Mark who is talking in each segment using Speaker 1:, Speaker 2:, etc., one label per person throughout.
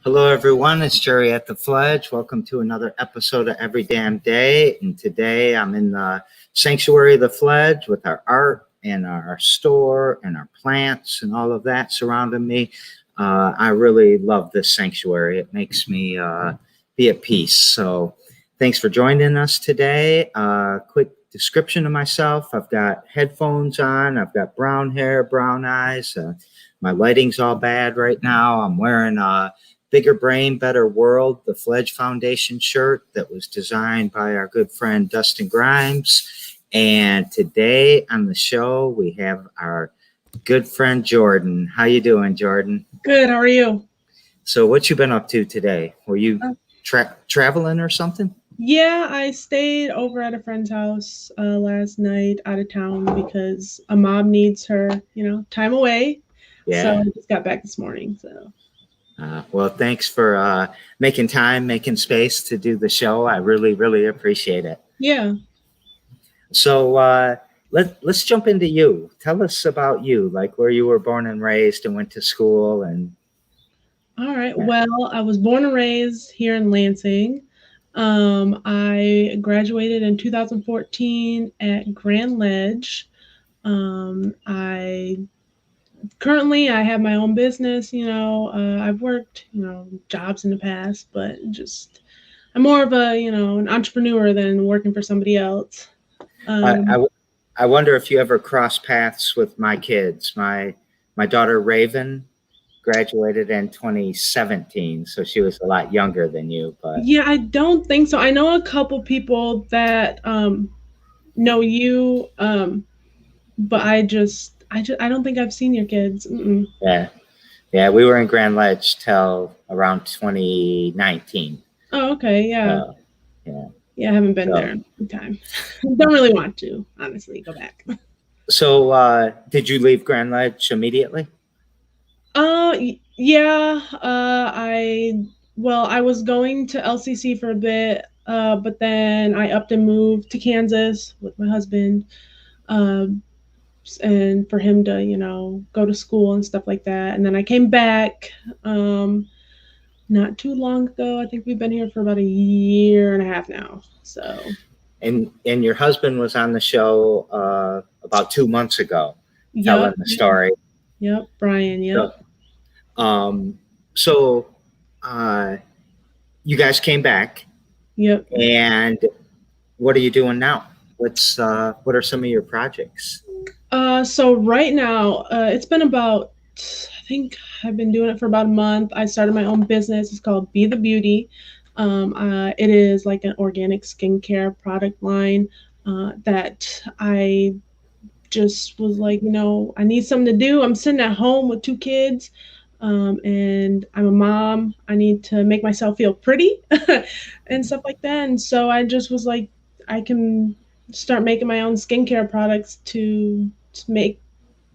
Speaker 1: Hello, everyone. It's Jerry at the Fledge. Welcome to another episode of Every Damn Day. And today I'm in the sanctuary of the Fledge with our art and our store and our plants and all of that surrounding me. I really love this sanctuary. It makes me be at peace. So thanks for joining us today. Quick description of myself. I've got headphones on. I've got brown hair, brown eyes. My lighting's all bad right now. I'm wearing a Bigger Brain, Better World, the Fledge Foundation shirt that was designed by our good friend Dustin Grimes. And today on the show, we have our good friend Jordan. How you doing, Jordan?
Speaker 2: Good. How are you?
Speaker 1: So what you been up to today? Were you traveling or something?
Speaker 2: Yeah, I stayed over at a friend's house last night out of town because a mom needs her, time away.
Speaker 1: Yeah.
Speaker 2: So I just got back this morning. So.
Speaker 1: Well, thanks for making time, making space to do the show. I really, really appreciate it.
Speaker 2: Yeah.
Speaker 1: So let's jump into you. Tell us about you, like where you were born and raised and went to school. And
Speaker 2: all right. Yeah. Well, I was born and raised here in Lansing. I graduated in 2014 at Grand Ledge. Currently, I have my own business, I've worked, jobs in the past, but I'm more of a, an entrepreneur than working for somebody else.
Speaker 1: I wonder if you ever cross paths with my kids. My daughter Raven graduated in 2017, so she was a lot younger than you. But
Speaker 2: yeah, I don't think so. I know a couple people that know you, but I don't think I've seen your kids. Mm-mm.
Speaker 1: Yeah, we were in Grand Ledge till around 2019.
Speaker 2: Oh, okay, yeah. Yeah, I haven't been there in a time. Don't really want to, honestly, go back.
Speaker 1: So, did you leave Grand Ledge immediately?
Speaker 2: Yeah. I was going to LCC for a bit, but then I upped and moved to Kansas with my husband. And for him to, go to school and stuff like that. And then I came back not too long ago. I think we've been here for about a year and a half now. So.
Speaker 1: And your husband was on the show about 2 months ago, telling the story.
Speaker 2: Yep, Brian. Yep.
Speaker 1: So you guys came back.
Speaker 2: Yep.
Speaker 1: And what are you doing now? What are some of your projects?
Speaker 2: So right now, it's been about, I think I've been doing it for about a month. I started my own business. It's called BeTheBeauty. It is like an organic skincare product line that I just was like, I need something to do. I'm sitting at home with 2 kids, and I'm a mom. I need to make myself feel pretty and stuff like that. And so I just was like, I can start making my own skincare products to make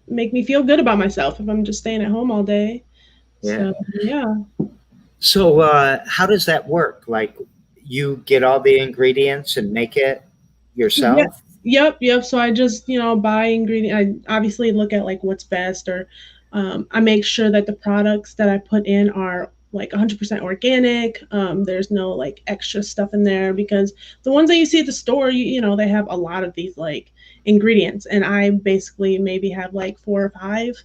Speaker 2: me feel good about myself if I'm just staying at home all day.
Speaker 1: Yeah.
Speaker 2: So
Speaker 1: how does that work? Like you get all the ingredients and make it yourself?
Speaker 2: Yep. So I just, buy ingredients. I obviously look at like what's best, or I make sure that the products that I put in are like 100% organic. There's no like extra stuff in there, because the ones that you see at the store, they have a lot of these like ingredients, and I basically maybe have like 4 or 5.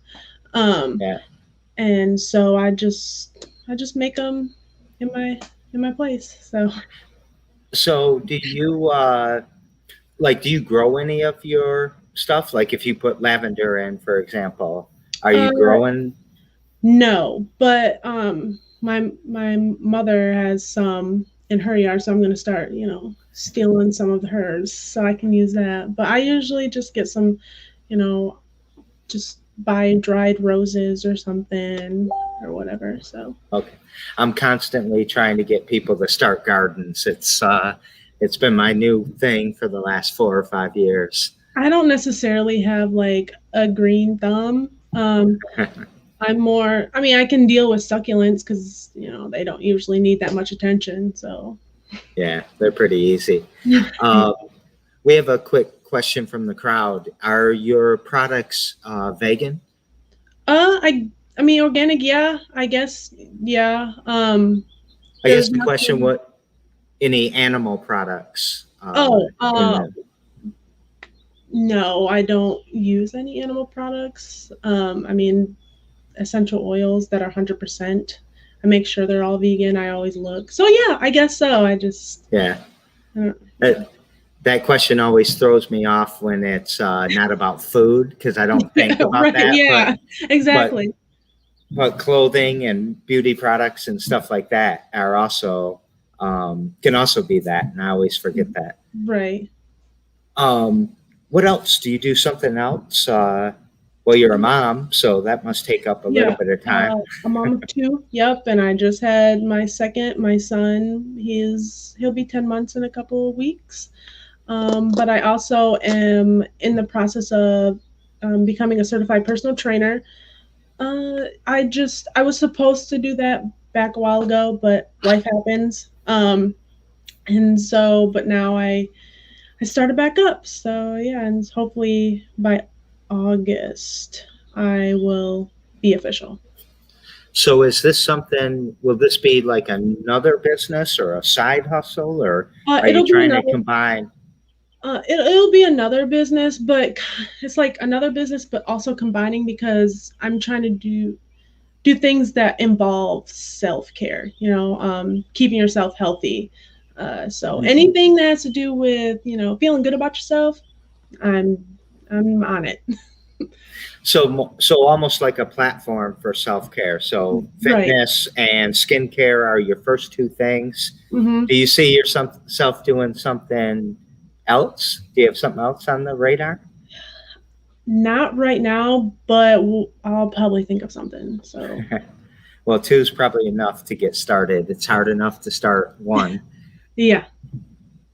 Speaker 2: And so I just make them in my place.
Speaker 1: So do you do you grow any of your stuff? Like if you put lavender in, for example, are you growing?
Speaker 2: No, but my mother has some in her yard, so I'm going to start, stealing some of hers so I can use that. But I usually just get some, just buy dried roses or something or whatever. So
Speaker 1: Okay. I'm constantly trying to get people to start gardens. It's been my new thing for the last 4 or 5 years.
Speaker 2: I don't necessarily have like a green thumb. I'm more, I mean, I can deal with succulents because, they don't usually need that much attention. So,
Speaker 1: Yeah, they're pretty easy. Um, we have a quick question from the crowd. Are your products vegan?
Speaker 2: I mean, organic, yeah, I guess, yeah.
Speaker 1: I guess
Speaker 2: There's
Speaker 1: the question,
Speaker 2: nothing.
Speaker 1: what any animal products
Speaker 2: Oh,
Speaker 1: in the
Speaker 2: no, I don't use any animal products. I mean, essential oils that are 100%. I make sure they're all vegan. I always look. So yeah, I guess so.
Speaker 1: yeah.
Speaker 2: I don't, yeah.
Speaker 1: That question always throws me off when it's not about food because I don't think about
Speaker 2: Right,
Speaker 1: that.
Speaker 2: yeah,
Speaker 1: But
Speaker 2: exactly.
Speaker 1: but clothing and beauty products and stuff like that are also can also be that, and I always forget that.
Speaker 2: Right.
Speaker 1: What else? Do you do something else? Well, you're a mom, so that must take up a little
Speaker 2: Yeah.
Speaker 1: bit of time.
Speaker 2: A mom of two. Yep. And I just had my second, my son. He'll be 10 months in a couple of weeks. But I also am in the process of becoming a certified personal trainer. I was supposed to do that back a while ago, but life happens. And so, but now I started back up. So yeah, and hopefully by August I will be official.
Speaker 1: So, is this something? Will this be like another business or a side hustle, or are you
Speaker 2: It'll be
Speaker 1: trying to
Speaker 2: another.
Speaker 1: combine?
Speaker 2: It'll be another business, but it's like another business, but also combining because I'm trying to do things that involve self care. Keeping yourself healthy. So
Speaker 1: Mhm.
Speaker 2: anything that has to do with feeling good about yourself, I'm I'm on it.
Speaker 1: So almost like a platform for self care. So
Speaker 2: Right.
Speaker 1: fitness and skincare are your first two things.
Speaker 2: Hmm.
Speaker 1: Do you see yourself doing something else? Do you have something else on the radar?
Speaker 2: Not right now, but I'll probably think of something. So
Speaker 1: Well, two is probably enough to get started. It's hard enough to start one.
Speaker 2: yeah.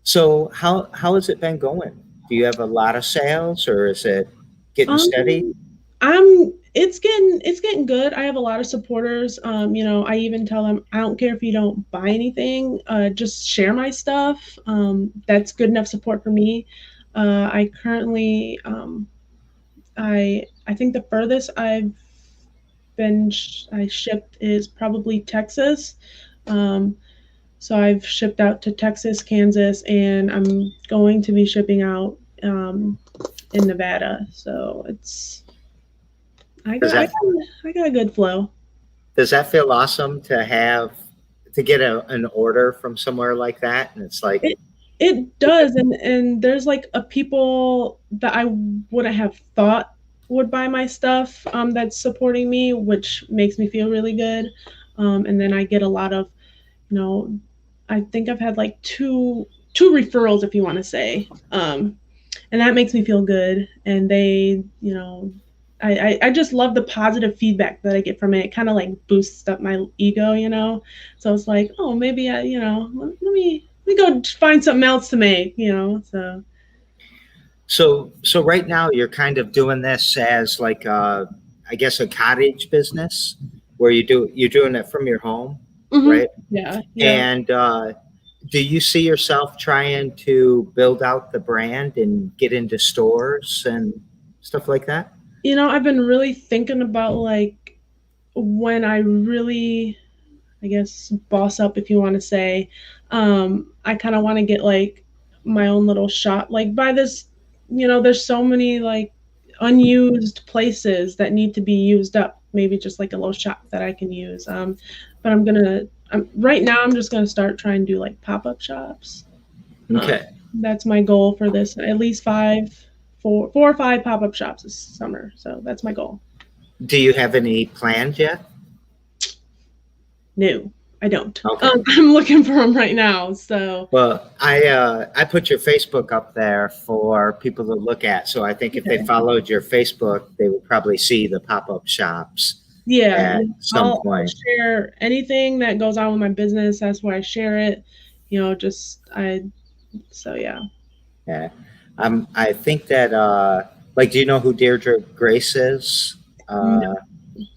Speaker 1: So how has it been going? Do you have a lot of sales, or is it getting steady?
Speaker 2: Um, it's getting good. I have a lot of supporters. I even tell them I don't care if you don't buy anything, just share my stuff. That's good enough support for me. I currently I think the furthest I shipped is probably Texas. Um, so I've shipped out to Texas, Kansas, and I'm going to be shipping out in Nevada. So I
Speaker 1: Does
Speaker 2: got I
Speaker 1: that
Speaker 2: got I got a good flow.
Speaker 1: does that feel awesome to have to get an order from somewhere like that? And it's like,
Speaker 2: It it does, and there's like a people that I wouldn't have thought would buy my stuff that's supporting me, which makes me feel really good. And then I get a lot of, you know, I think I've had like two referrals, if you want to say, and that makes me feel good. And they, I just love the positive feedback that I get from it. It kind of like boosts up my ego. So it's like, oh, maybe let me go find something else to make. So
Speaker 1: so right now you're kind of doing this as like I guess a cottage business where you're doing it from your home,
Speaker 2: hmm
Speaker 1: right?
Speaker 2: yeah, yeah.
Speaker 1: And do you see yourself trying to build out the brand and get into stores and stuff like that?
Speaker 2: I've been really thinking about like when I really, I guess, boss up, if you want to say. I kind of want to get like my own little shop. Like by this, there's so many like unused places that need to be used up. Maybe just like a little shop that I can use. But right now. I'm just gonna start trying to do like pop up shops. Um,
Speaker 1: Okay.
Speaker 2: that's my goal for this. At least four or five pop up shops this summer. So that's my goal.
Speaker 1: Do you have any plans yet?
Speaker 2: No. I don't.
Speaker 1: Okay.
Speaker 2: I'm looking for them right now. So
Speaker 1: Well, I put your Facebook up there for people to look at. So I think if they
Speaker 2: okay.
Speaker 1: followed your Facebook, they would probably see the pop-up shops
Speaker 2: Yeah,
Speaker 1: at some
Speaker 2: I'll
Speaker 1: point.
Speaker 2: share anything that goes on with my business. That's where I share it. Just I. So yeah.
Speaker 1: Yeah. I think that like, do you know who Deirdre Grace is?
Speaker 2: No,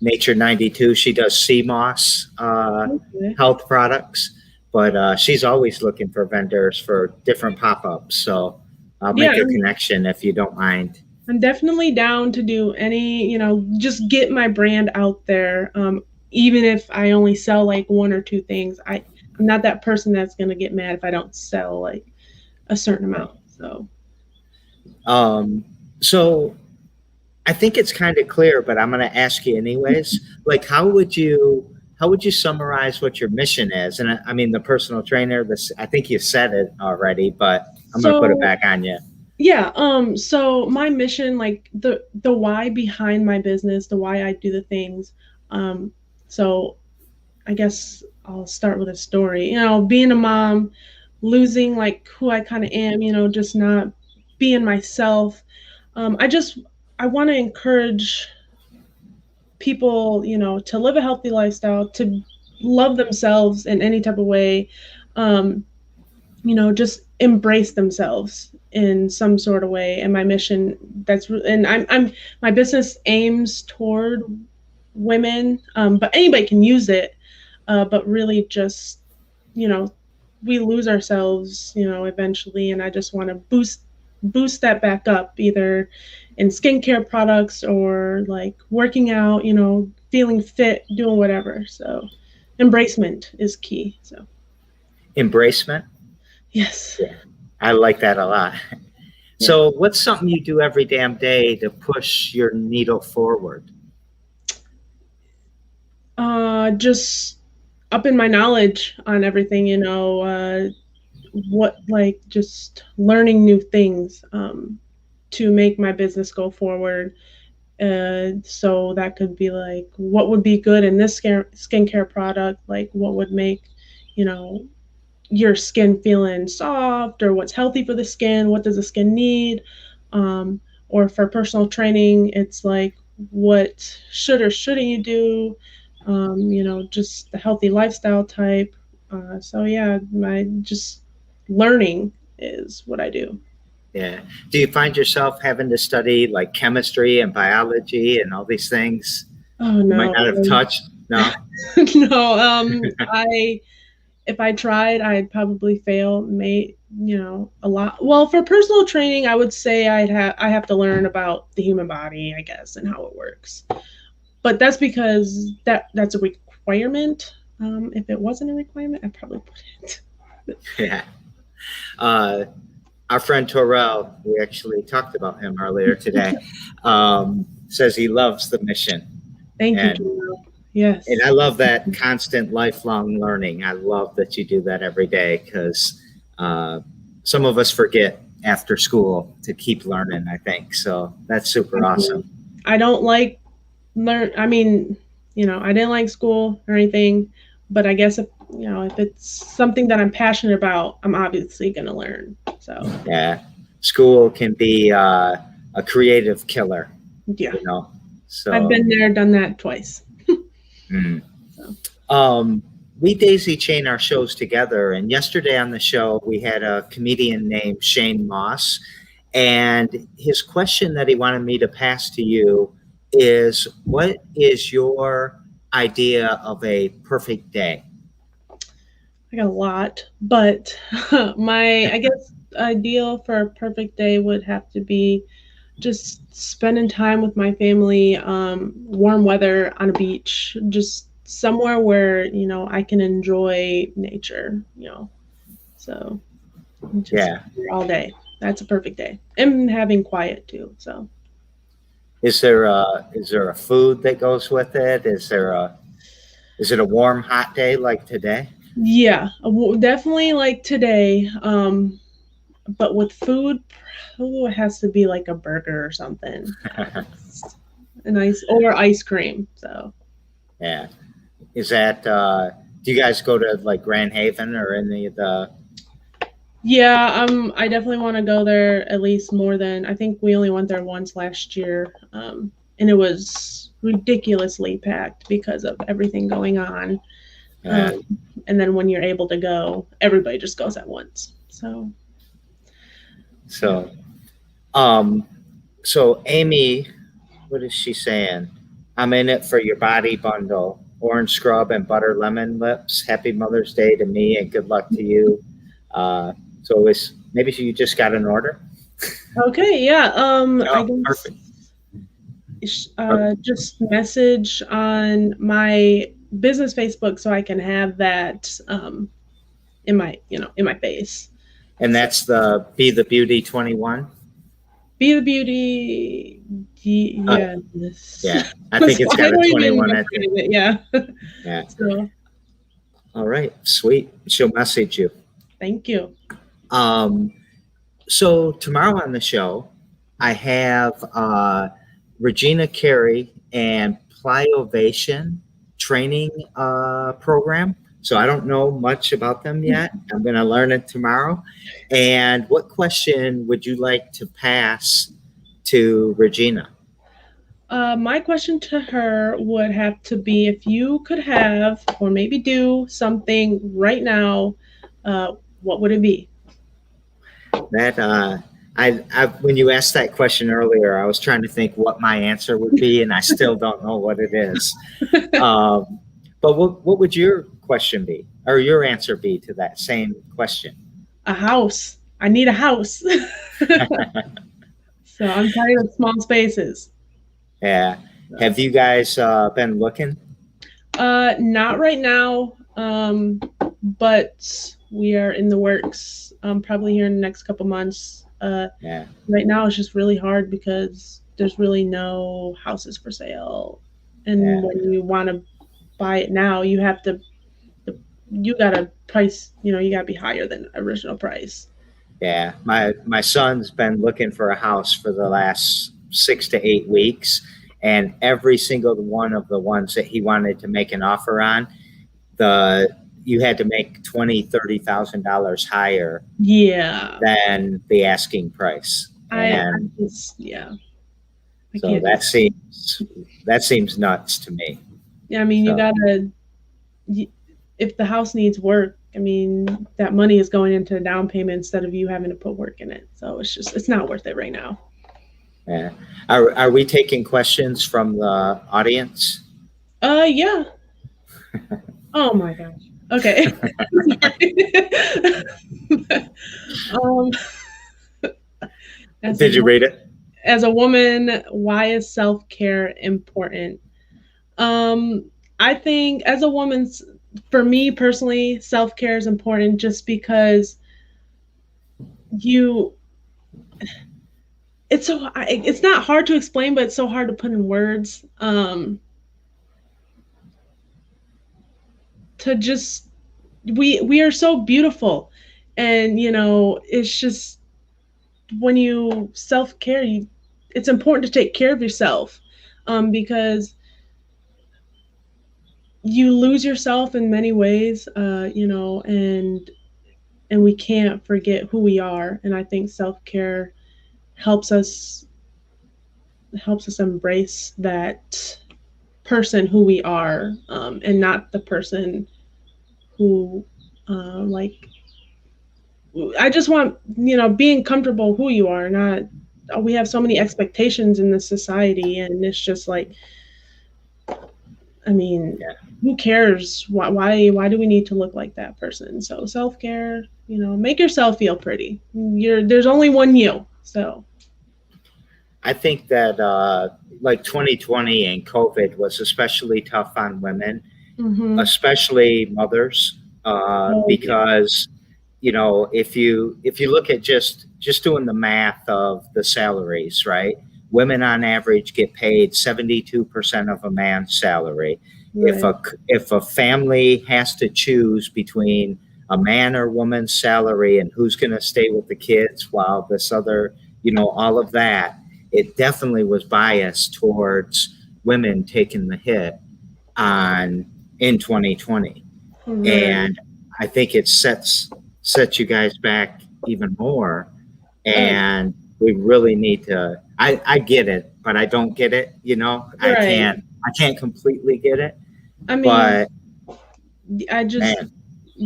Speaker 1: Nature 92. She does sea moss
Speaker 2: okay.
Speaker 1: health products, but she's always looking for vendors for different pop-ups. So I'll
Speaker 2: Yeah,
Speaker 1: make a connection if you don't mind.
Speaker 2: I'm definitely down to do any. Just get my brand out there. Even if I only sell like one or two things, I'm not that person that's gonna get mad if I don't sell like a certain amount. So
Speaker 1: Um, so I think it's kind of clear, but I'm going to ask you anyways. Like, how would you summarize what your mission is? And I mean, the personal trainer. This, I think you said it already, but I'm going to put it
Speaker 2: so
Speaker 1: back on you.
Speaker 2: yeah, so my mission, like the why behind my business, the why I do the things. Um, so I guess I'll start with a story. Being a mom, losing like who I kind of am, just not being myself. I want to encourage people, to live a healthy lifestyle, to love themselves in any type of way. Um, just embrace themselves in some sort of way. And my mission, and I'm my business aims toward women, but anybody can use it. But really, just you know, we lose ourselves, eventually, and I just want to boost that back up, either in skincare products or like working out, feeling fit, doing whatever. So, embracement is key. So,
Speaker 1: Embracement.
Speaker 2: yes.
Speaker 1: Yeah, I like that a lot.
Speaker 2: Yeah.
Speaker 1: So, what's something you do every damn day to push your needle forward?
Speaker 2: Just upping my knowledge on everything, what like just learning new things to make my business go forward. So that could be like what would be good in this skincare product, like what would make, you know, your skin feeling soft, or what's healthy for the skin, what does the skin need. Or for personal training, it's like what should or shouldn't you do, just the healthy lifestyle type. So yeah, my just learning is what I do.
Speaker 1: Yeah. Do you find yourself having to study like chemistry and biology and all these things
Speaker 2: Oh
Speaker 1: you might
Speaker 2: no.
Speaker 1: not have touched? No.
Speaker 2: No, I if I tried, I'd probably fail. A lot. Well, for personal training, I would say I have to learn about the human body, I guess, and how it works. But that's because that's a requirement. If it wasn't a requirement, I probably wouldn't.
Speaker 1: Yeah. Uh, our friend Torrell, we actually talked about him earlier today, says he loves the mission.
Speaker 2: Thank you,
Speaker 1: And,
Speaker 2: Joel. Yes.
Speaker 1: and I love that constant lifelong learning. I love that you do that every day because some of us forget after school to keep learning, I think. So that's super awesome.
Speaker 2: I don't like learn. I mean, I didn't like school or anything, but I guess if it's something that I'm passionate about, I'm obviously going to learn. So
Speaker 1: Yeah. School can be a creative killer,
Speaker 2: yeah,
Speaker 1: So
Speaker 2: I've been there, done that twice.
Speaker 1: Mm.
Speaker 2: So.
Speaker 1: We daisy chain our shows together, and yesterday on the show we had a comedian named Shane Moss, and his question that he wanted me to pass to you is, what is your idea of a perfect day?
Speaker 2: I got a lot, but I guess ideal for a perfect day would have to be just spending time with my family, warm weather on a beach, just somewhere where, I can enjoy nature, so just
Speaker 1: Yeah.
Speaker 2: all day. That's a perfect day. And having quiet too. So
Speaker 1: Is there a food that goes with it? Is it a warm, hot day like today?
Speaker 2: yeah, definitely like today. But with food, it has to be like a burger or something. Or ice cream. So
Speaker 1: Yeah. Is that Do you guys go to like Grand Haven or any of the?
Speaker 2: Yeah, I definitely want to go there at least more than I think we only went there once last year, and it was ridiculously packed because of everything going on.
Speaker 1: Uh,
Speaker 2: Um, and then when you're able to go, everybody just goes at once. So
Speaker 1: so, um, so Amy, what is she saying? I'm in it for your body bundle. Orange scrub and butter lemon lips. Happy Mother's Day to me and good luck to you. So it's maybe you just got an order.
Speaker 2: okay, yeah. I
Speaker 1: Oh,
Speaker 2: guess
Speaker 1: perfect.
Speaker 2: just message on my business Facebook so I can have that in my face.
Speaker 1: And that's the Be the Beauty 21.
Speaker 2: Be the Beauty. Yes.
Speaker 1: Yeah, I think it's
Speaker 2: I
Speaker 1: got a
Speaker 2: don't even
Speaker 1: 21 at
Speaker 2: recognize
Speaker 1: the.
Speaker 2: it. Yeah.
Speaker 1: Yeah.
Speaker 2: So
Speaker 1: All right, sweet. She'll message you.
Speaker 2: thank you.
Speaker 1: Um, so tomorrow on the show, I have Regina Carey and Plyovation training program. So I don't know much about them yet. I'm going to learn it tomorrow. And what question would you like to pass to Regina?
Speaker 2: My question to her would have to be if you could have or maybe do something right now, what would it be?
Speaker 1: That I when you asked that question earlier, I was trying to think what my answer would be, and I still don't know what it is. But what would your question be, or your answer be to that same question?
Speaker 2: A house. I need a house. So I'm tired of small spaces.
Speaker 1: Yeah. Have you guys been looking?
Speaker 2: Not right now, but we are in the works. Probably here in the next couple months.
Speaker 1: Yeah.
Speaker 2: Right now, it's just really hard because there's really no houses for sale, and
Speaker 1: Yeah.
Speaker 2: when you want to buy it now, you have to. You gotta price. You gotta be higher than original price.
Speaker 1: Yeah. My son's been looking for a house for the last 6 to 8 weeks, and every single one of the ones that he wanted to make an offer on, you had to make $20,000-$30,000 higher
Speaker 2: Yeah,
Speaker 1: than the asking price.
Speaker 2: I
Speaker 1: And
Speaker 2: just I
Speaker 1: so
Speaker 2: can't.
Speaker 1: that seems nuts to me.
Speaker 2: Yeah, I mean, you
Speaker 1: So,
Speaker 2: gotta. If the house needs work, I mean, that money is going into a down payment instead of you having to put work in it. So it's not worth it right now.
Speaker 1: yeah. Are we taking questions from the audience?
Speaker 2: Yeah. Oh my gosh. Okay. um,
Speaker 1: Did you read it?
Speaker 2: As a woman, why is self-care important? I think as a woman, for me personally, self-care is important just because you it's not hard to explain, but it's so hard to put in words. To just we are so beautiful, and it's just when you self-care, it's important to take care of yourself, because you lose yourself in many ways, and we can't forget who we are. And I think self-care helps us embrace that person who we are, and not the person who like I just want being comfortable who you are. Not We have so many expectations in this society, and it's just like, I mean,
Speaker 1: Yeah.
Speaker 2: who cares? Why do we need to look like that person? So self-care, make yourself feel pretty. There's only one you. So
Speaker 1: I think that like 2020 and COVID was especially tough on women, especially mothers, because if you look at just doing the math of the salaries, right? Women on average get paid 72% of a man's salary.
Speaker 2: right.
Speaker 1: If a family has to choose between a man or woman's salary and who's going to stay with the kids while this other, all of that, it definitely was biased towards women taking the hit in 2020.
Speaker 2: Right.
Speaker 1: And I think it sets you guys back even more.
Speaker 2: Oh,
Speaker 1: And we really need to. I get it, but I don't get it.
Speaker 2: right.
Speaker 1: I can't completely get it.
Speaker 2: I mean,
Speaker 1: But
Speaker 2: I just
Speaker 1: man,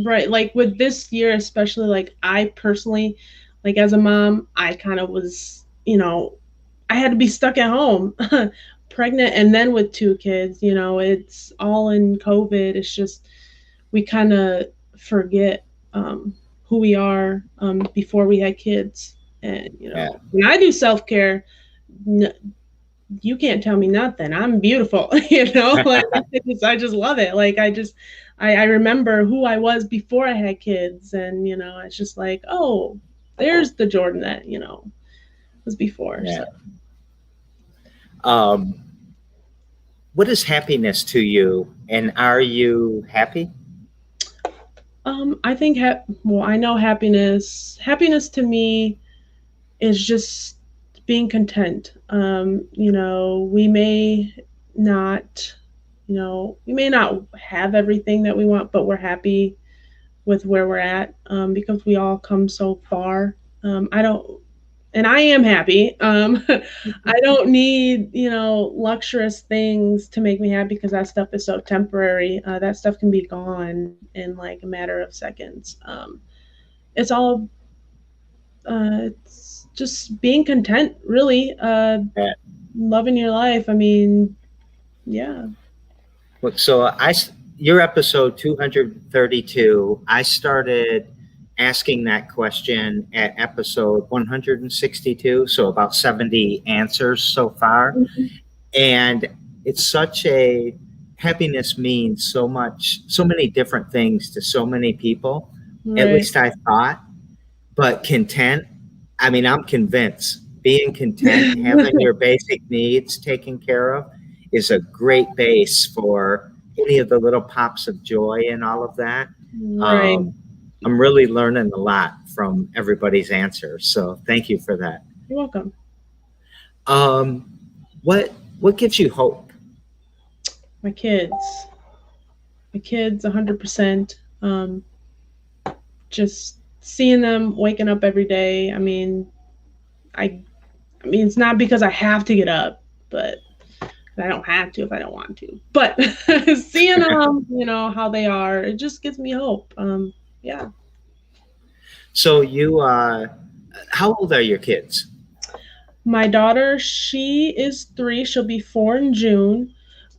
Speaker 2: right, like with this year especially, like I personally, like as a mom, I kind of was, I had to be stuck at home, pregnant and then with two kids, it's all in COVID. It's just we kind of forget who we are before we had kids. And
Speaker 1: yeah,
Speaker 2: when I do self-care, you can't tell me nothing. I'm beautiful, like I just love it. Like I remember who I was before I had kids, and it's just like, oh, there's the Jordan that was before.
Speaker 1: yeah.
Speaker 2: So
Speaker 1: Um, what is happiness to you, and are you happy?
Speaker 2: I think well, I know happiness to me is just being content. We may not, we may not have everything that we want, but we're happy with where we're at, because we all come so far. I don't, and I am happy. I don't need, luxurious things to make me happy because that stuff is so temporary. That stuff can be gone in like a matter of seconds. It's all, it's just being content, really.
Speaker 1: Yeah.
Speaker 2: Loving your life. I mean, yeah.
Speaker 1: So your episode 232. I started asking that question at episode 162. So about 70 answers so far, and it's such a happiness means so much, so many different things to so many people. At
Speaker 2: Right.
Speaker 1: least I thought. But content, I mean, I'm convinced being content, having your basic needs taken care of is a great base for any of the little pops of joy and all of that.
Speaker 2: Right.
Speaker 1: Um, I'm really learning a lot from everybody's answers. So thank you for that.
Speaker 2: You're welcome.
Speaker 1: Um, what gives you hope?
Speaker 2: My kids. My kids, 100%. Just seeing them waking up every day. I, I mean, it's not because I have to get up, but I don't have to if I don't want to. But seeing them, how they are, it just gives me hope. Yeah.
Speaker 1: So how old are your kids?
Speaker 2: My daughter, she is 3. She'll be 4 in June.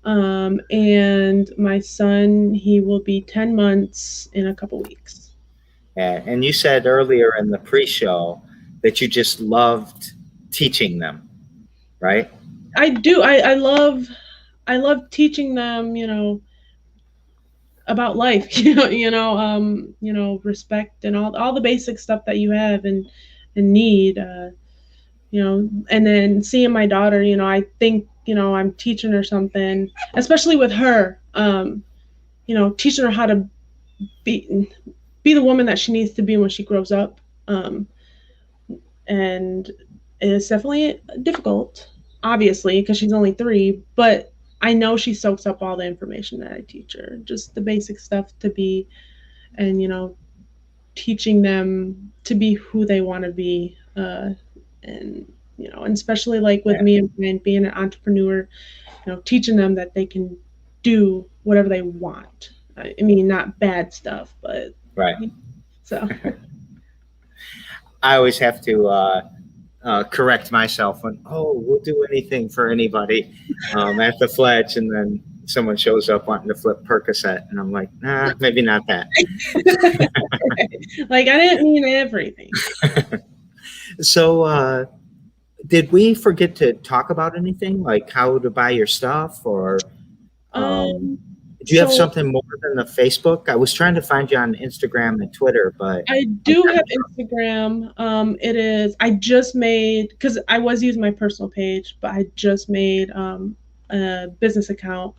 Speaker 2: And my son, he will be 10 months in a couple weeks.
Speaker 1: And you said earlier in the pre-show that you just loved teaching them, right?
Speaker 2: I do. I love teaching them, about life, respect and all the basic stuff that you have and need, and then seeing my daughter, I think, I'm teaching her something, especially with her, teaching her how to be the woman that she needs to be when she grows up. And it's definitely difficult, obviously, because she's only 3, but I know she soaks up all the information that I teach her, just the basic stuff to be, and teaching them to be who they want to be, and and especially like with
Speaker 1: Yeah,
Speaker 2: me and being an entrepreneur, teaching them that they can do whatever they want. I mean, not bad stuff, but
Speaker 1: right.
Speaker 2: so.
Speaker 1: I always have to correct myself when, we'll do anything for anybody at the Fledge, and then someone shows up wanting to flip Percocet, and I'm like, nah, maybe not that.
Speaker 2: Like, I didn't mean everything.
Speaker 1: So did we forget to talk about anything, like how to buy your stuff, or do you have
Speaker 2: So
Speaker 1: something more than the Facebook? I was trying to find you on Instagram and Twitter, but
Speaker 2: I do have Instagram. It is, I just made, because I was using my personal page, but I just made a business account.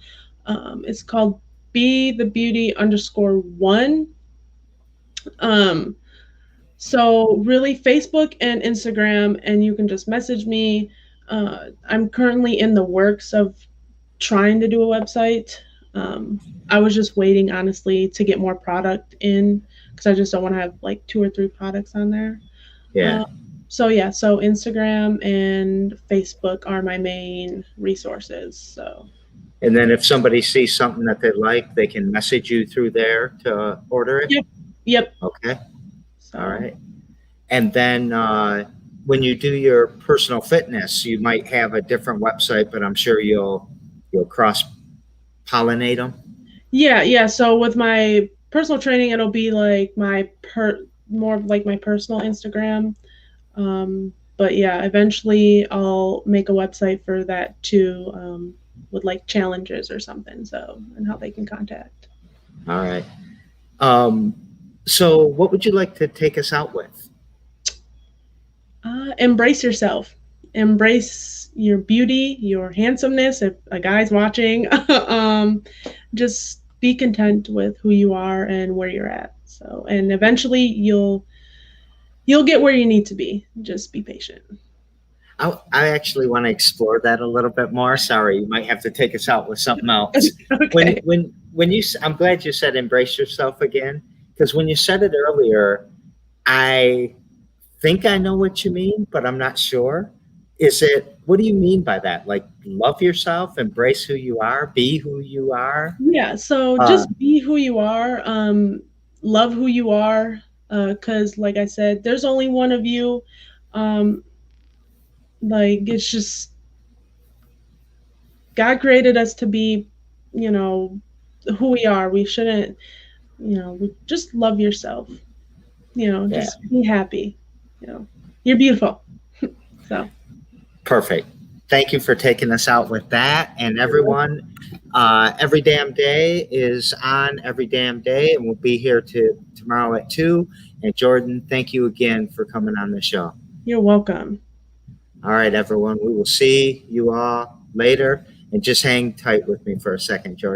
Speaker 2: It's called BeTheBeauty_1. So really Facebook and Instagram, and you can just message me. I'm currently in the works of trying to do a website. I was just waiting, honestly, to get more product in because I just don't want to have like 2 or 3 products on there.
Speaker 1: Yeah.
Speaker 2: Um, so yeah, so Instagram and Facebook are my main resources. So
Speaker 1: And then if somebody sees something that they like, they can message you through there to order it.
Speaker 2: yep, yep.
Speaker 1: Okay. All
Speaker 2: So
Speaker 1: right. And then when you do your personal fitness, you might have a different website, but I'm sure you'll cross pollinate them.
Speaker 2: yeah, yeah. So with my personal training, it'll be like more of like my personal Instagram. But yeah, eventually I'll make a website for that too, with like challenges or something. So and how they can contact.
Speaker 1: All right. Um, so what would you like to take us out with?
Speaker 2: Embrace yourself. Embrace your beauty, your handsomeness. If a guy's watching, just be content with who you are and where you're at. So, and eventually you'll get where you need to be. Just be patient.
Speaker 1: I actually want to explore that a little bit more. Sorry, you might have to take us out with something else.
Speaker 2: Okay.
Speaker 1: I'm glad you said embrace yourself again, because when you said it earlier, I think I know what you mean, but I'm not sure. What do you mean by that? Like, love yourself, embrace who you are, be who you are?
Speaker 2: Yeah. So
Speaker 1: Uh,
Speaker 2: just be who you are. Love who you are. Cause like I said, there's only one of you. Um, like it's just God created us to be, you know, who we are. We shouldn't, just love yourself.
Speaker 1: yeah,
Speaker 2: Just be happy. You're beautiful. So
Speaker 1: perfect. Thank you for taking us out with that. And everyone, every damn day is on every damn day, and we'll be here tomorrow at 2. And Jordan, thank you again for coming on the show.
Speaker 2: you're welcome.
Speaker 1: All right, everyone, we will see you all later. And just hang tight with me for a second, Jordan.